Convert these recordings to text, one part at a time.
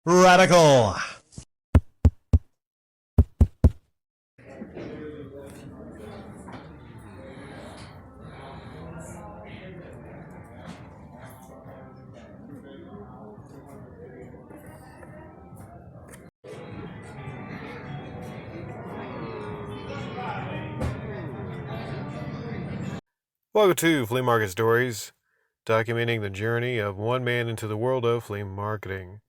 Radical. Welcome to Flea Market Stories, documenting the journey of one man into the world of flea marketing.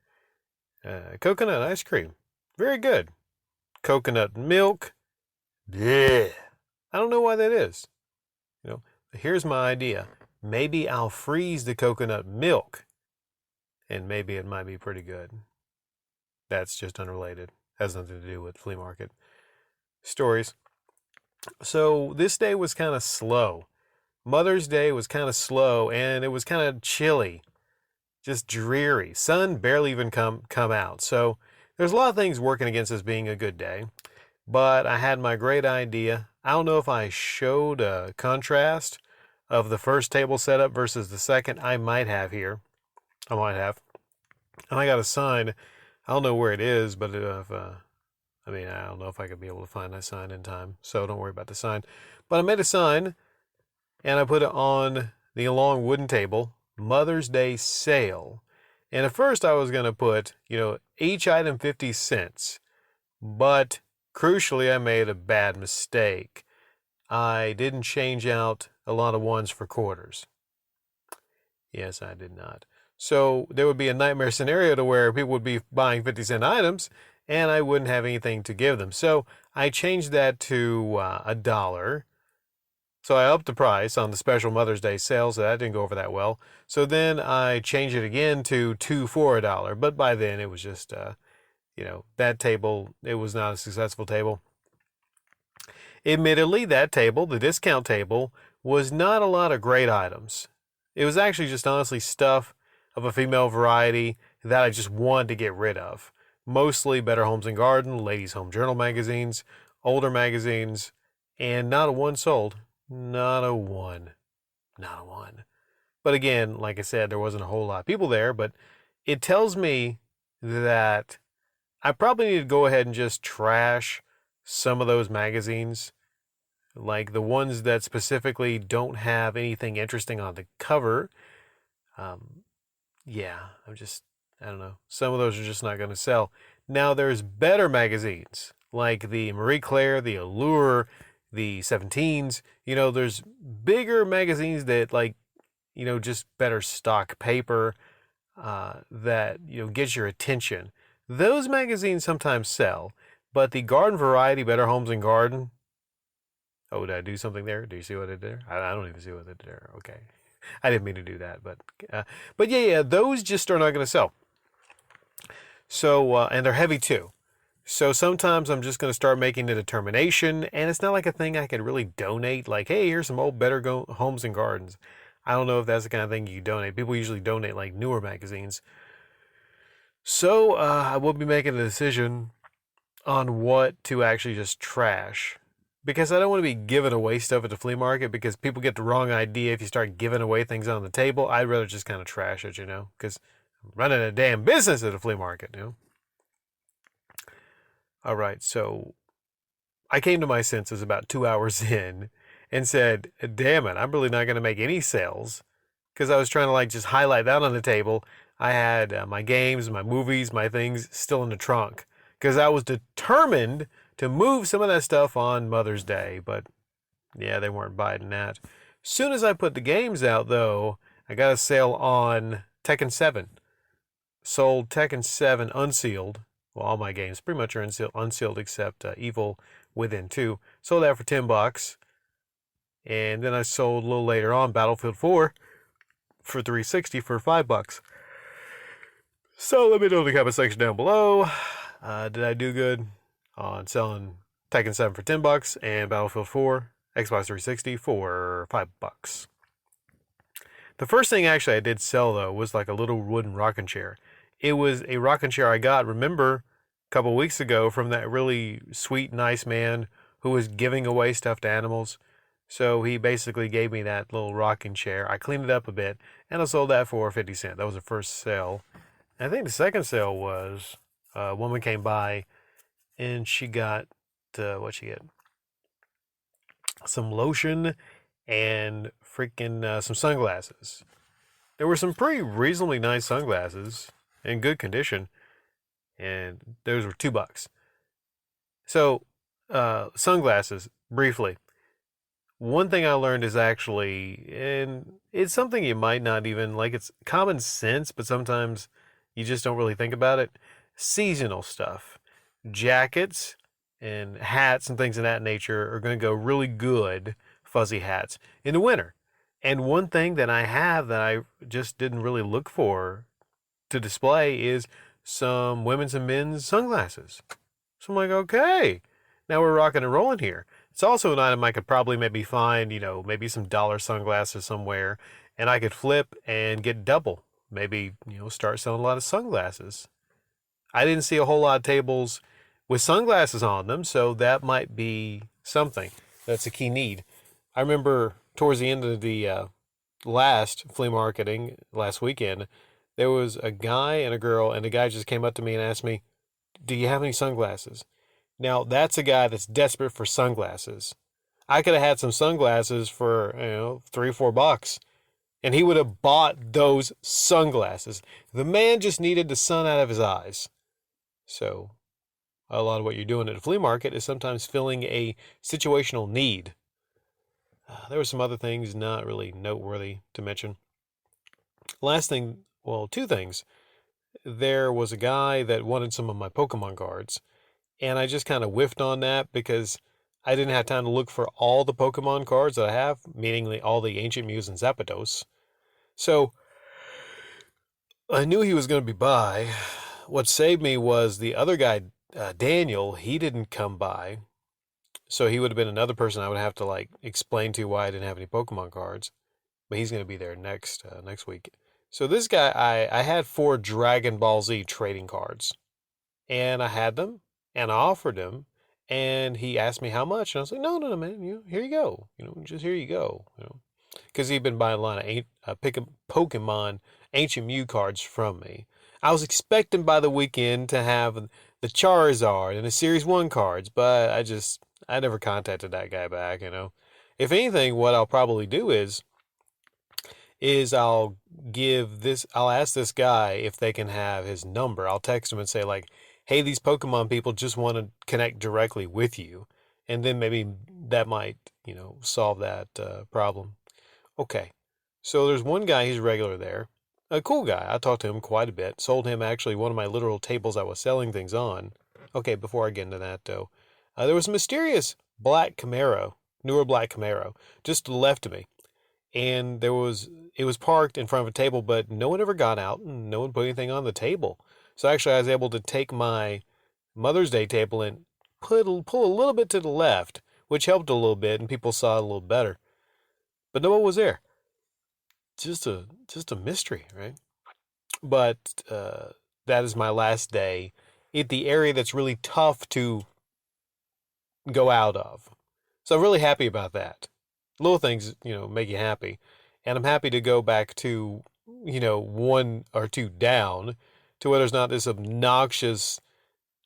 Coconut ice cream, very good. Coconut milk, bleh. I don't know why that is. Here's my idea. Maybe I'll freeze the coconut milk, and maybe it might be pretty good. That's just unrelated. Has nothing to do with flea market stories. So this day was kind of slow. Mother's Day was kind of slow, and it was kind of chilly, just dreary. Sun barely even come out. So there's a lot of things working against this being a good day. But I had my great idea. I don't know if I showed a contrast of the first table setup versus the second. I might have here. I might have. And I got a sign. I don't know where it is, but I don't know if I could be able to find that sign in time. So don't worry about the sign. But I made a sign. And I put it on the long wooden table, Mother's Day sale. And at first I was going to put, each item 50 cents. But crucially, I made a bad mistake. I didn't change out a lot of ones for quarters. Yes, I did not. So there would be a nightmare scenario to where people would be buying 50-cent items and I wouldn't have anything to give them. So I changed that to $1. So I upped the price on the special Mother's Day sale, so that didn't go over that well. So then I changed it again to 2 for $1. But by then it was just, that table, it was not a successful table. Admittedly, that table, the discount table, was not a lot of great items. It was actually just honestly stuff of a female variety that I just wanted to get rid of. Mostly Better Homes and Garden, Ladies Home Journal magazines, older magazines, and not a one sold. Not a one. Not a one. But again, like I said, there wasn't a whole lot of people there, but it tells me that I probably need to go ahead and just trash some of those magazines, like the ones that specifically don't have anything interesting on the cover. I don't know. Some of those are just not going to sell. Now there's better magazines, like the Marie Claire, the Allure, the 17s, there's bigger magazines that just better stock paper, that, gets your attention. Those magazines sometimes sell, but the garden variety, Better Homes and Garden. Oh, did I do something there? Do you see what I did there? I don't even see what I did there. Okay. I didn't mean to do that, but yeah, those just are not going to sell. So, and they're heavy too. So sometimes I'm just going to start making a determination, and it's not like a thing I could really donate, like, hey, here's some old Better Homes and Gardens. I don't know if that's the kind of thing you donate. People usually donate like newer magazines. So I will be making a decision on what to actually just trash. Because I don't want to be giving away stuff at the flea market because people get the wrong idea if you start giving away things on the table. I'd rather just kind of trash it, because I'm running a damn business at a flea market, All right, so I came to my senses about 2 hours in and said, damn it, I'm really not going to make any sales, because I was trying to just highlight that on the table. I had my games, my movies, my things still in the trunk, because I was determined to move some of that stuff on Mother's Day, but yeah, they weren't biting that. Soon as I put the games out, though, I got a sale on Tekken 7. Sold Tekken 7 unsealed. Well, all my games pretty much are unsealed except Evil Within 2. Sold that for $10. And then I sold a little later on Battlefield 4 for $360 for $5. So let me know in the comment section down below. Did I do good on selling Tekken 7 for $10 and Battlefield 4, Xbox 360 for $5? The first thing actually I did sell, though, was like a little wooden rocking chair. It was a rocking chair I got, remember, a couple weeks ago from that really sweet, nice man who was giving away stuffed animals. So he basically gave me that little rocking chair. I cleaned it up a bit, and I sold that for 50 cents. That was the first sale I think the second sale was a woman came by and she got what she get? Some lotion and freaking some sunglasses. There were some pretty reasonably nice sunglasses in good condition, and those were $2. So, sunglasses, briefly. One thing I learned is actually, and it's something you might not even like, it's common sense, but sometimes you just don't really think about it. Seasonal stuff, jackets and hats and things of that nature are going to go really good, fuzzy hats, in the winter. And one thing that I have that I just didn't really look for to display is some women's and men's sunglasses. So I'm like, okay, now we're rocking and rolling here. It's also an item I could probably maybe find, maybe some dollar sunglasses somewhere, and I could flip and get double. Maybe, start selling a lot of sunglasses. I didn't see a whole lot of tables with sunglasses on them, so that might be something that's a key need. I remember towards the end of the last flea marketing last weekend, there was a guy and a girl, and the guy just came up to me and asked me, "Do you have any sunglasses?" Now, that's a guy that's desperate for sunglasses. I could have had some sunglasses for, $3 or $4, and he would have bought those sunglasses. The man just needed the sun out of his eyes. So, a lot of what you're doing at a flea market is sometimes filling a situational need. There were some other things not really noteworthy to mention. Last thing, well, two things. There was a guy that wanted some of my Pokemon cards, and I just kind of whiffed on that because I didn't have time to look for all the Pokemon cards that I have, meaning all the Ancient Mews and Zapdos. So I knew he was going to be by. What saved me was the other guy, Daniel. He didn't come by, so he would have been another person I would have to explain to why I didn't have any Pokemon cards. But he's going to be there next week. So this guy, I had 4 Dragon Ball Z trading cards, and I had them, and I offered him, and he asked me how much, and I was like, no, man, here you go, just here you go, because he'd been buying a lot of Pokemon Ancient Mew cards from me. I was expecting by the weekend to have the Charizard and the Series 1 cards, but I never contacted that guy back, If anything, what I'll probably do is I'll ask this guy if they can have his number. I'll text him and say hey, these Pokemon people just want to connect directly with you. And then maybe that might, solve that problem. Okay. So there's one guy, he's a regular there. A cool guy. I talked to him quite a bit. Sold him actually one of my literal tables I was selling things on. Okay, before I get into that though, there was a mysterious black Camaro, newer black Camaro, just to the left of me. And it was parked in front of a table, but no one ever got out and no one put anything on the table. So actually I was able to take my Mother's Day table and pull a little bit to the left, which helped a little bit and people saw it a little better. But no one was there. Just a mystery, right? But that is my last day at the area that's really tough to go out of. So I'm really happy about that. Little things, make you happy. And I'm happy to go back to, 1 or 2 down to where there's not this obnoxious,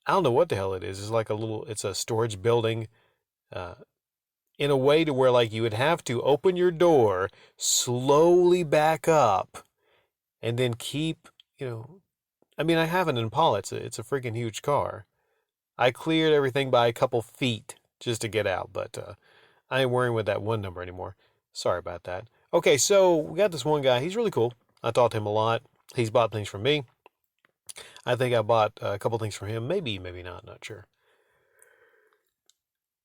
I don't know what the hell it is. It's a storage building in a way to where you would have to open your door, slowly back up, and then keep, I have an Impala. It's a freaking huge car. I cleared everything by a couple feet just to get out, but I ain't worrying with that one number anymore. Sorry about that. Okay, so we got this one guy. He's really cool. I talked to him a lot. He's bought things from me. I think I bought a couple things from him. Maybe not sure.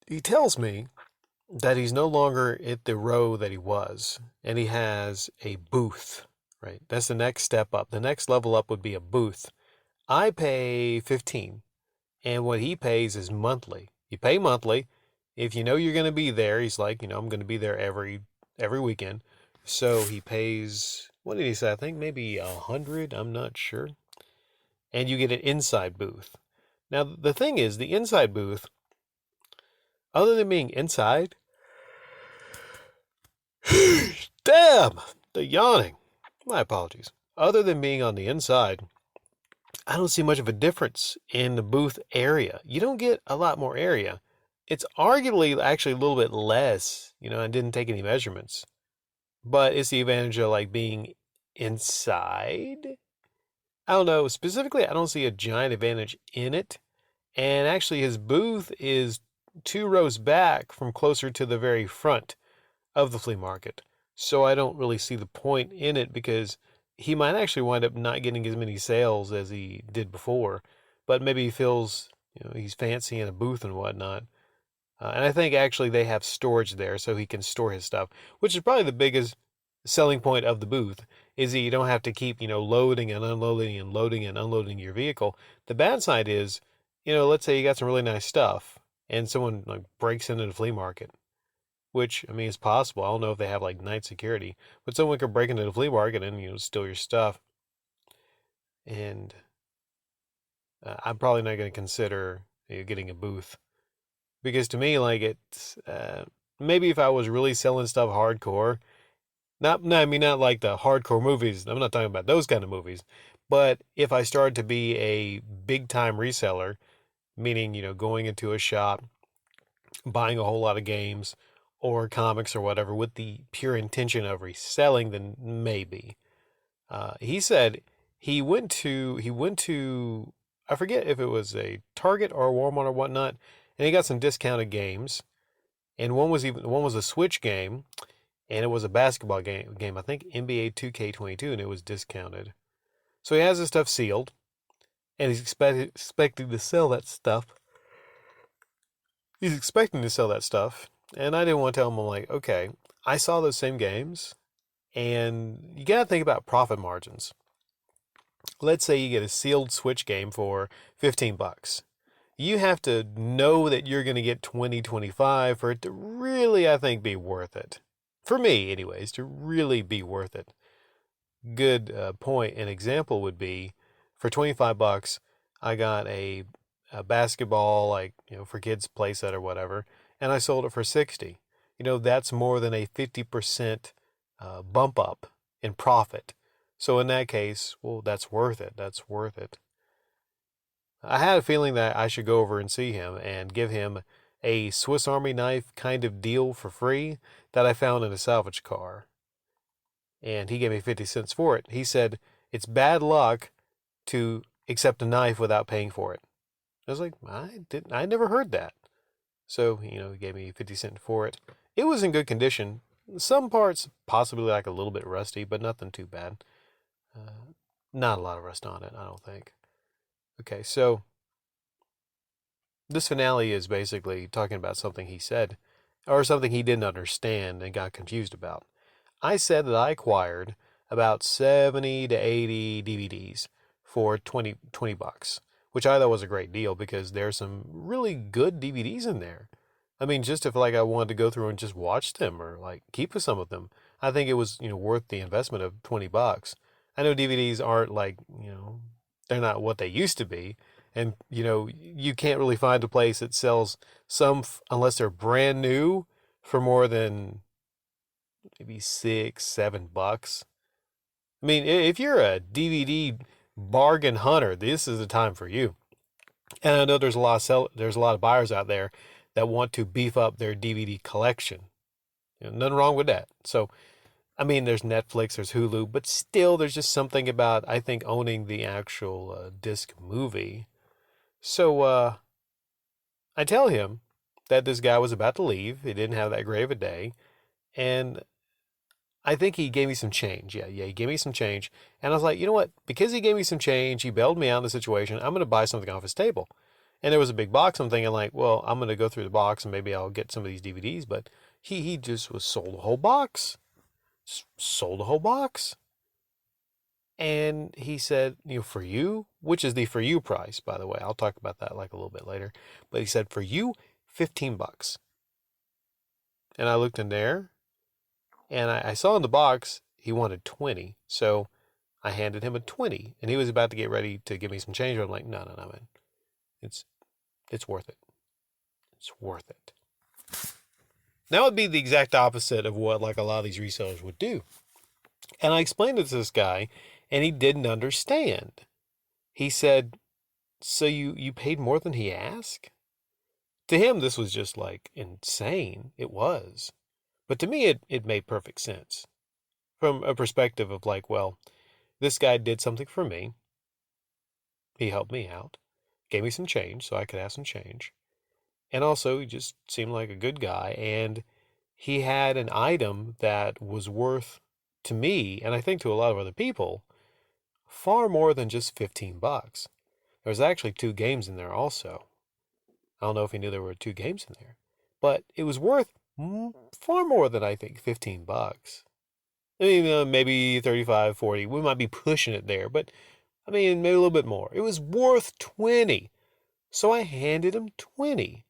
He tells me that he's no longer at the row that he was, and he has a booth, right? That's the next step up. The next level up would be a booth. I pay $15, and what he pays is monthly. You pay monthly. If you know you're going to be there, he's like, I'm going to be there every weekend. So he pays, what did he say? I think maybe 100. I'm not sure. And you get an inside booth. Now, the thing is, the inside booth, other than being inside, damn, the yawning. My apologies. Other than being on the inside, I don't see much of a difference in the booth area. You don't get a lot more area. It's arguably actually a little bit less. I didn't take any measurements, but it's the advantage of like being inside. I don't know. Specifically, I don't see a giant advantage in it. And actually, his booth is 2 rows back from closer to the very front of the flea market. So I don't really see the point in it because he might actually wind up not getting as many sales as he did before. But maybe he feels, he's fancy in a booth and whatnot. And I think actually they have storage there so he can store his stuff, which is probably the biggest selling point of the booth is that you don't have to keep, loading and unloading and loading and unloading your vehicle. The bad side is, let's say you got some really nice stuff and someone like breaks into the flea market, which I mean is possible. I don't know if they have like night security, but someone could break into the flea market and, steal your stuff. And I'm probably not going to consider getting a booth because to me, like it's maybe if I was really selling stuff hardcore, not no, I mean not like the hardcore movies. I'm not talking about those kind of movies, but if I started to be a big time reseller, meaning going into a shop, buying a whole lot of games or comics or whatever with the pure intention of reselling, then maybe. He said he went to I forget if it was a Target or a Walmart or whatnot, and he got some discounted games. And one was a Switch game, and it was a basketball game. I think NBA 2K22, and it was discounted. So he has his stuff sealed, and he's expecting to sell that stuff. He's expecting to sell that stuff, and I didn't want to tell him. I'm like, okay, I saw those same games, and you gotta think about profit margins. Let's say you get a sealed Switch game for $15. You have to know that you're going to get 20, 25 for it to really, I think, be worth it. For me, anyways, to really be worth it. Good point. An example would be for $25, I got a basketball, like, for kids' playset or whatever, and I sold it for 60. That's more than a 50% bump up in profit. So in that case, well, that's worth it. That's worth it. I had a feeling that I should go over and see him and give him a Swiss Army knife kind of deal for free that I found in a salvage car. And he gave me 50 cents for it. He said, it's bad luck to accept a knife without paying for it. I was like, I never heard that. So, he gave me 50 cents for it. It was in good condition. Some parts possibly like a little bit rusty, but nothing too bad. Not a lot of rust on it, I don't think. Okay, so this finale is basically talking about something he said, or something he didn't understand and got confused about. I said that I acquired about 70 to 80 DVDs for 20 bucks, which I thought was a great deal because there's some really good DVDs in there. I mean, just if like I wanted to go through and just watch them or like keep some of them, I think it was, worth the investment of 20 bucks. I know DVDs aren't like, they're not what they used to be. And, you can't really find a place that sells some, unless they're brand new, for more than maybe $6, $7. I mean, if you're a DVD bargain hunter, this is the time for you. And I know there's a lot of buyers out there that want to beef up their DVD collection. Nothing wrong with that. So, I mean, there's Netflix, there's Hulu, but still, there's just something about, I think, owning the actual disc movie. So, I tell him that this guy was about to leave. He didn't have that great of a day. And I think he gave me some change. Yeah, he gave me some change. And I was like, you know what? Because he gave me some change, he bailed me out of the situation. I'm going to buy something off his table. And there was a big box. I'm thinking like, well, I'm going to go through the box and maybe I'll get some of these DVDs. But he just was sold a whole box. Sold a whole box. And he said, for you, which is the for you price, by the way. I'll talk about that like a little bit later. But he said, for you, 15 bucks. And I looked in there and I saw in the box he wanted 20. So I handed him a 20 and he was about to get ready to give me some change. I'm like, no, man. It's worth it. It's worth it. That would be the exact opposite of what like a lot of these resellers would do. And I explained it to this guy and he didn't understand. He said, so you paid more than he asked? To him, this was just like insane. It was. But to me, it made perfect sense from a perspective of like, well, this guy did something for me. He helped me out, gave me some change so I could have some change. And also, he just seemed like a good guy. And he had an item that was worth, to me, and I think to a lot of other people, far more than just 15 bucks. There's actually two games in there also. I don't know if he knew there were two games in there, but it was worth far more than I think 15 bucks. I mean, maybe 35, 40. We might be pushing it there, but I mean, maybe a little bit more. It was worth 20. So I handed him 20.